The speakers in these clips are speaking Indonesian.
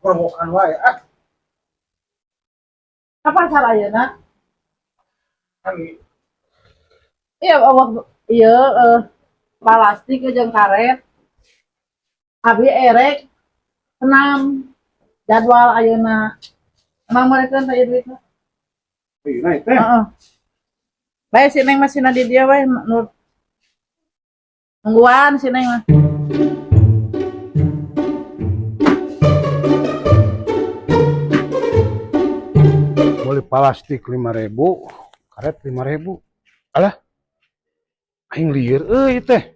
promokan wae. Apa cara ya nak? Kan Iya, iya, plastik jeung karet. Abi erek senam jadwal ayeuna. Emang mereka tanya duitnya? naik teh. Baik si Neng masih di dia bae nur. Nungguan si Neng mah. Boleh plastik 5.000, karet 5.000. Alah, aing lieur euy teh.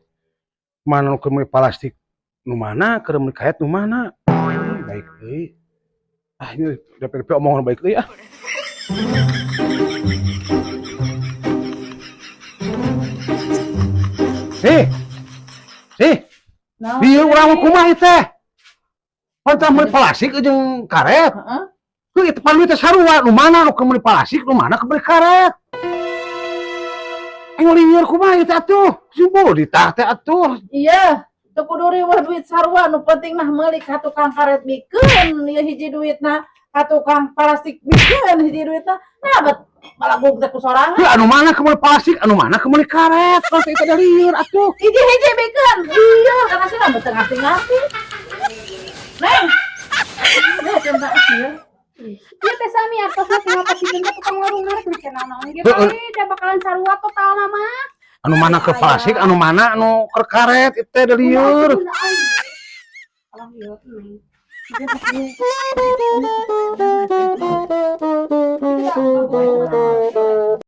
Mana nu keur meuli plastik nu mana, keur meuli karet nu mana? Baik euy. Ah ini DPP omongan baik euy ah. Lieur urang kumaha ieu teh? Pantang meuli plastik jeung karet. Heeh. Ku itu pan teh sarua, nu mana nu keur meuli plastik, nu mana keur meuli karet. Aing lieur kumaha ieu teh atuh? Simbol ditah teh atuh. Iya, teu kudu riweuh duit sarua, nu penting mah meuli ka tukang karet mikeun, ieu hiji duitna ka tukang plastik mikeun hiji duitna. Nah, bet balagug teh ku sorangan. Ya anu mana keur meuli plastik, anu mana keur meuli karet. Pasti itu ada lieur atuh. Hiji-hiji mikeun. Iya, karena sih mah teu ngarti-ngarti. Neng. Nah, coba ya. Iya teh sami artosna kenapa sih genta tukang warung harus cenah naon ge kali da bakalan sarua total nama. Anu mana keur plastik, anu mana anu keur karet, itu teh ada lieur. Alah ieu neng.